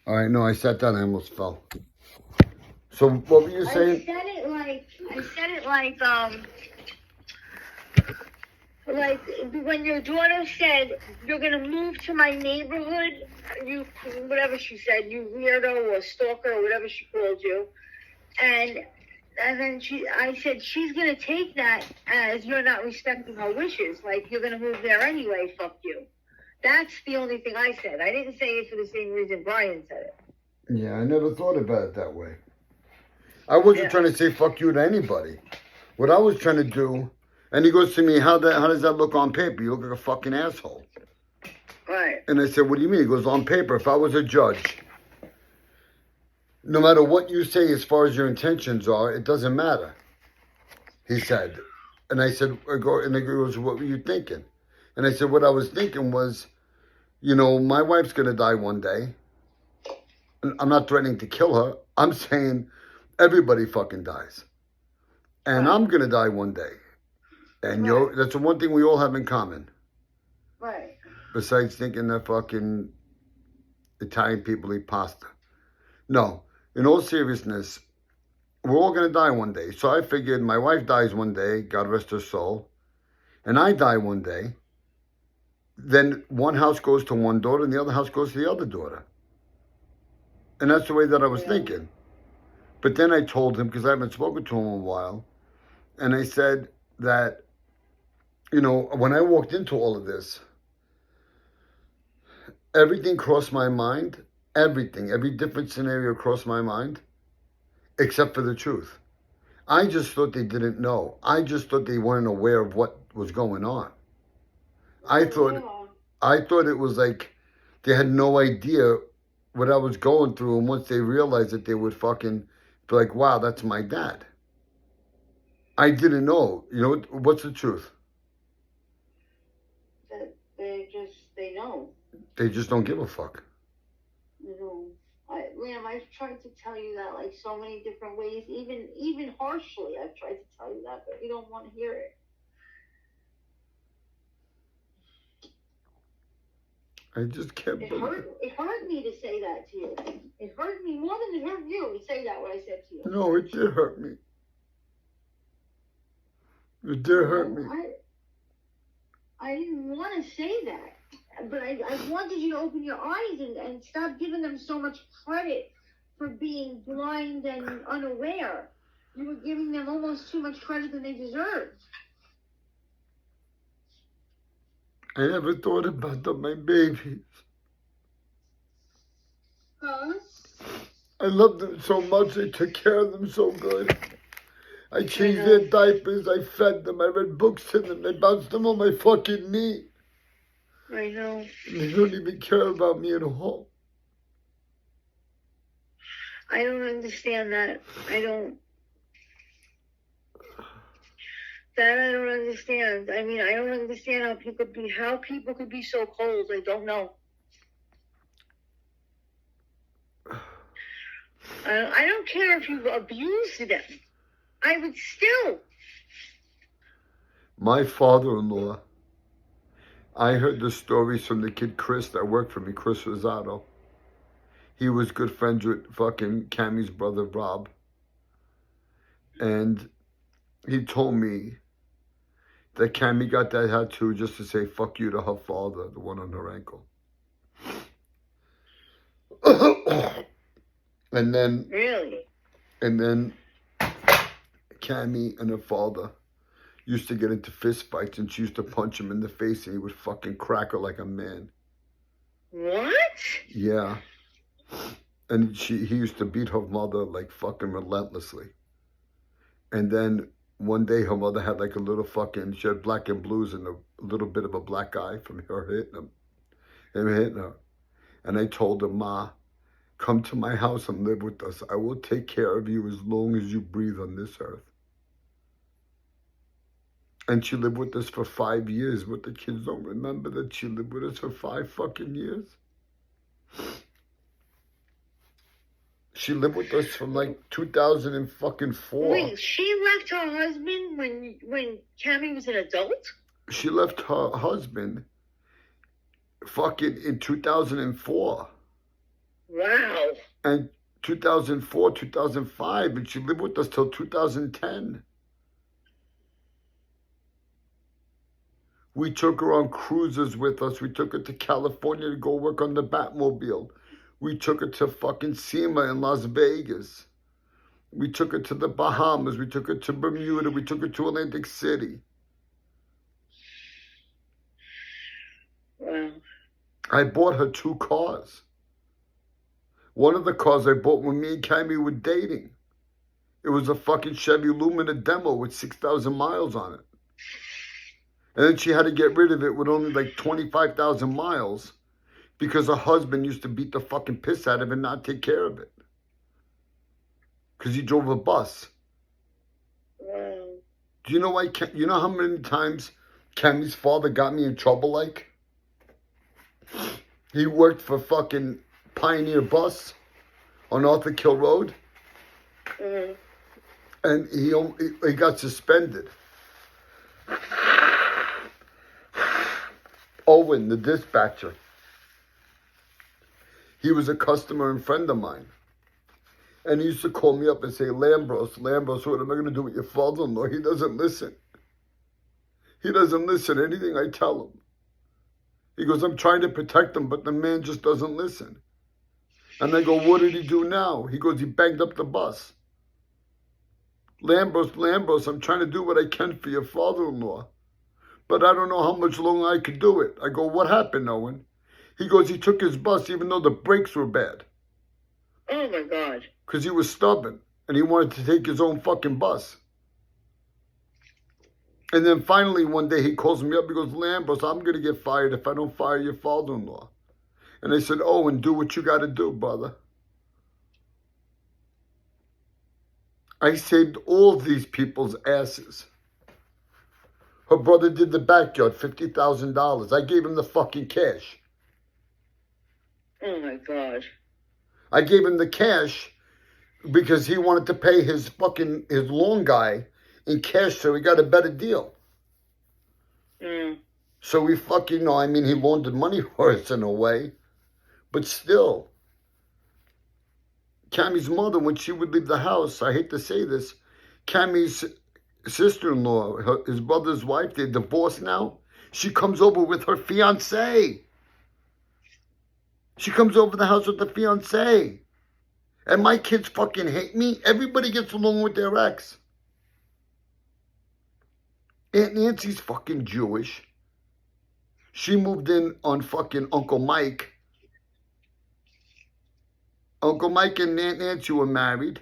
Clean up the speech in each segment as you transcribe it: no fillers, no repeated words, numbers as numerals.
All right, no, I sat down. I almost fell. So what were you saying? I said it like when your daughter said you're gonna move to my neighborhood, you whatever she said, you weirdo or stalker or whatever she called you, and then I said she's gonna take that as you're not respecting her wishes, like you're gonna move there anyway. Fuck you. That's the only thing I said. I didn't say it for the same reason Brian said it. Yeah, I never thought about it that way. I wasn't trying to say fuck you to anybody. What I was trying to do, and he goes to me, how does that look on paper? You look like a fucking asshole. Right. And I said, what do you mean? He goes, on paper, if I was a judge, no matter what you say as far as your intentions are, it doesn't matter. He said. And I said, he goes, what were you thinking? And I said, what I was thinking was, my wife's going to die one day. I'm not threatening to kill her. I'm saying everybody fucking dies. And I'm going to die one day. And that's the one thing we all have in common. Right. Besides thinking that fucking Italian people eat pasta. No, in all seriousness, we're all going to die one day. So I figured my wife dies one day, God rest her soul, and I die one day. Then one house goes to one daughter and the other house goes to the other daughter. And that's the way that I was thinking. But then I told him, because I haven't spoken to him in a while, and I said that, when I walked into all of this, everything crossed my mind. Everything, every different scenario crossed my mind, except for the truth. I just thought they didn't know. I just thought they weren't aware of what was going on. I thought it was like they had no idea what I was going through, and once they realized it, they would fucking be like, wow, that's my dad. I didn't know. What's the truth? That they know. They just don't give a fuck. Liam, I've tried to tell you that like so many different ways, even harshly. I've tried to tell you that, but you don't want to hear it. I just can't believe it. It hurt me to say that to you. It hurt me more than it hurt you to say that what I said to you. No, it did hurt me. It did hurt me. I didn't want to say that, but I wanted you to open your eyes and stop giving them so much credit for being blind and unaware. You were giving them almost too much credit than they deserved. I never thought about my babies. Huh? I loved them so much. I took care of them so good. I changed their diapers. I fed them. I read books to them. I bounced them on my fucking knee. I know. And they don't even care about me at all. I don't understand that. I don't understand. I mean, I don't understand how people could be so cold. I don't know. I don't care if you abused them. I would still. My father-in-law, I heard the stories from the kid Chris that worked for me, Chris Rosado. He was good friends with fucking Cami's brother, Rob. And he told me that Cami got that tattoo just to say fuck you to her father, the one on her ankle. And then... Really? And then Cami and her father used to get into fist fights, and she used to punch him in the face, and he would fucking crack her like a man. What? Yeah. And he used to beat her mother like fucking relentlessly. And then one day her mother had like a little fucking, she had black and blues and a little bit of a black eye from her hitting her. And I told her, Ma, come to my house and live with us. I will take care of you as long as you breathe on this earth. And she lived with us for 5 years, but the kids don't remember that she lived with us for 5 fucking years. She lived with us from like 2004. Wait, she left her husband when Cami was an adult? She left her husband fucking in 2004. Wow. And 2004, 2005, and she lived with us till 2010. We took her on cruises with us. We took her to California to go work on the Batmobile. We took her to fucking SEMA in Las Vegas. We took her to the Bahamas. We took her to Bermuda. We took her to Atlantic City. Wow. I bought her 2 cars. One of the cars I bought when me and Cami were dating. It was a fucking Chevy Lumina demo with 6,000 miles on it. And then she had to get rid of it with only like 25,000 miles because her husband used to beat the fucking piss out of it and not take care of it. Because he drove a bus. Wow. Do you know why? You know how many times Cami's father got me in trouble like? He worked for fucking Pioneer Bus on Arthur Kill Road. Mm-hmm. And he got suspended. Owen, the dispatcher. He was a customer and friend of mine. And he used to call me up and say, Lambros, what am I going to do with your father-in-law? He doesn't listen. He doesn't listen to anything I tell him. He goes, I'm trying to protect him, but the man just doesn't listen. And I go, what did he do now? He goes, he banged up the bus. Lambros, I'm trying to do what I can for your father-in-law. But I don't know how much longer I could do it. I go, what happened, Owen? He goes, he took his bus even though the brakes were bad. Oh, my God. Because he was stubborn. And he wanted to take his own fucking bus. And then finally one day he calls me up. He goes, Lambros, I'm going to get fired if I don't fire your father-in-law. And I said, Owen, do what you got to do, brother. I saved all these people's asses. Her brother did the backyard, $50,000. I gave him the fucking cash. Oh, my God. I gave him the cash because he wanted to pay his loan guy in cash, so he got a better deal. Mm. So we he laundered money for us in a way. But still, Cami's mother, when she would leave the house, I hate to say this, Cami's sister-in-law, his brother's wife, they're divorced now. She comes over with her fiancé. She comes over the house with the fiancé. And my kids fucking hate me. Everybody gets along with their ex. Aunt Nancy's fucking Jewish. She moved in on fucking Uncle Mike. Uncle Mike and Aunt Nancy were married.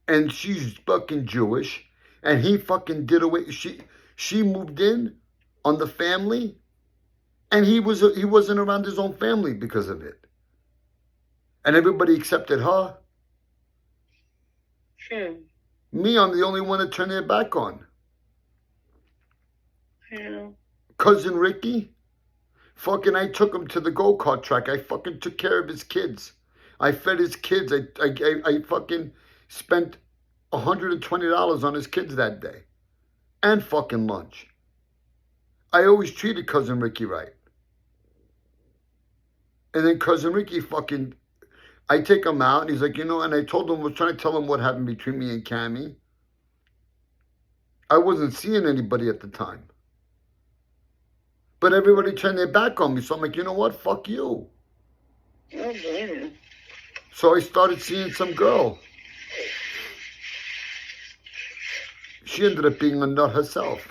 And she's fucking Jewish. And he fucking did away. She moved in on the family. And he wasn't around his own family because of it. And everybody accepted her. Me, I'm the only one that turned their back on. Yeah. Cousin Ricky, I took him to the go-kart track. I fucking took care of his kids. I fed his kids. I fucking spent $120 on his kids that day. And fucking lunch. I always treated Cousin Ricky right. And then Cousin Ricky I take him out, and he's like, and I told him, I was trying to tell him what happened between me and Cami. I wasn't seeing anybody at the time. But everybody turned their back on me, so I'm like, you know what? Fuck you. Oh, man. So I started seeing some girl. She ended up being a nut herself.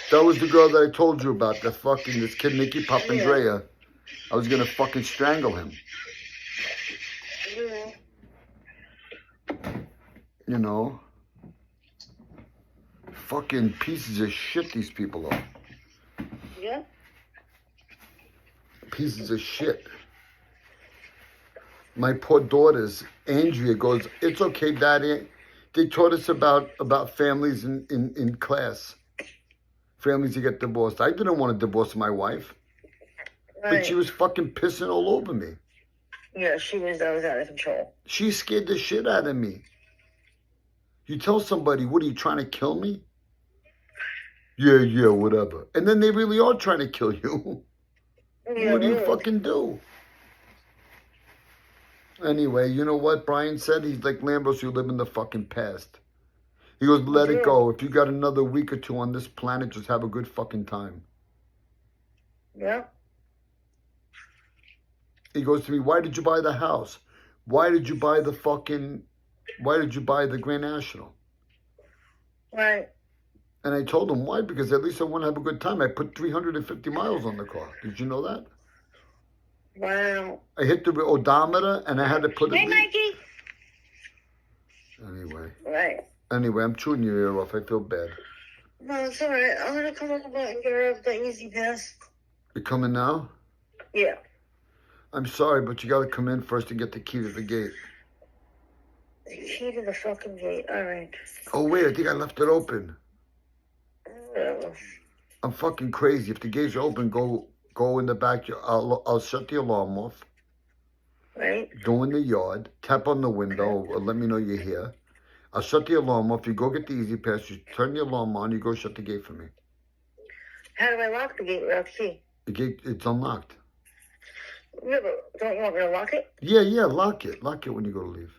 That was the girl that I told you about, this kid, Nicky Papandrea. I was going to fucking strangle him. Yeah. Fucking pieces of shit these people are. Yeah. Pieces of shit. My poor daughters, Andrea goes, it's okay, Daddy. They taught us about families in class. Families that get divorced. I didn't want to divorce my wife. Right. But she was fucking pissing all over me. Yeah, she was out of control. She scared the shit out of me. You tell somebody, what, are you trying to kill me? Yeah, whatever. And then they really are trying to kill you. Yeah, What do you fucking do? Anyway, you know what Brian said? He's like, Lambros, you live in the fucking past. He goes, let it go. If you got another week or two on this planet, just have a good fucking time. Yeah. He goes to me, why did you buy the house? Why did you buy the Grand National? Right. And I told him, why? Because at least I want to have a good time. I put 350 miles on the car. Did you know that? Wow. I hit the odometer and I had to put it. Hey, Mikey. Anyway. Right. Anyway, I'm chewing your ear off. I feel bad. No, it's all right. I'm going to come over and get rid of the easy pass. You coming now? Yeah. I'm sorry, but you got to come in first and get the key to the gate. The key to the fucking gate. All right. Oh, wait. I think I left it open. Whatever. I'm fucking crazy. If the gate's open, go in the back. I'll shut the alarm off. Right. Go in the yard. Tap on the window. Or let me know you're here. I'll shut the alarm off. You go get the easy pass. You turn the alarm on. You go shut the gate for me. How do I lock the gate without the key? The gate, it's unlocked. Yeah, but don't you want me to lock it? Yeah, lock it. Lock it when you go to leave.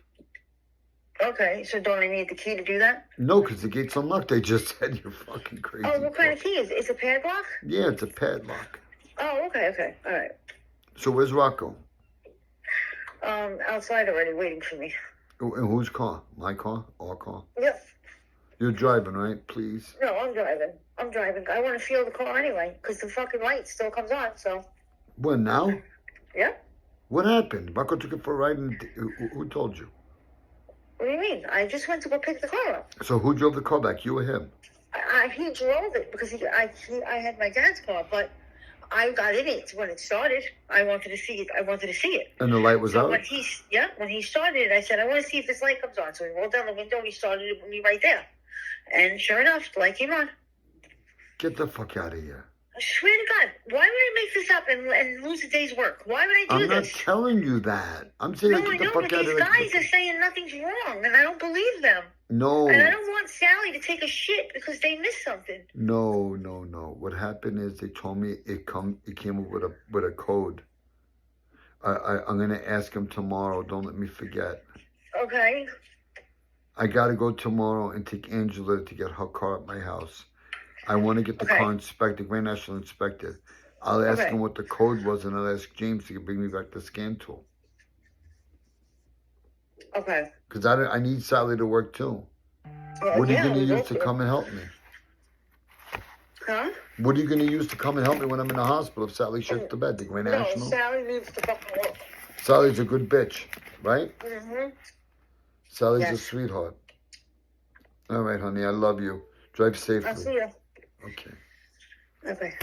Okay, so don't I need the key to do that? No, because the gate's unlocked. They just said you're fucking crazy. Oh, what kind of key is it? It's a padlock? Yeah, it's a padlock. Oh, okay, all right. So where's Rocco? Outside already, waiting for me. In whose car? My car? Our car? Yep. You're driving, right? Please. No, I'm driving. I want to feel the car anyway, because the fucking light still comes on, so. What, now? Yeah. What happened? Rocco took it for a ride and who told you? What do you mean? I just went to go pick the car up. So who drove the car back, you or him? He drove it because I had my dad's car, but I got in it when it started. I wanted to see it. And the light was out? When he started it, I said, I want to see if this light comes on. So he rolled down the window and he started it with me right there. And sure enough, the light came on. Get the fuck out of here. I swear to God, why would I make this up and lose a day's work? Why would I do this? I'm not telling you that. I'm saying No, get I the know, fuck but out of these here. guys are saying nothing's wrong, and I don't believe them. No. And I don't want Sally to take a shit because they missed something. No. What happened is they told me it came up with a code. I'm gonna ask him tomorrow. Don't let me forget. Okay. I gotta go tomorrow and take Angela to get her car at my house. I want to get the car inspected, Grand National inspected. I'll ask him what the code was, and I'll ask James to bring me back the scan tool. Okay. Because I need Sally to work too. What are you going to use to come and help me? Huh? What are you going to use to come and help me when I'm in the hospital if Sally shits the bed? The Grand National? No, Sally needs to fucking work. Sally's a good bitch, right? Mm-hmm. Sally's a sweetheart. All right, honey, I love you. Drive safely. I'll see you. Okay. Okay.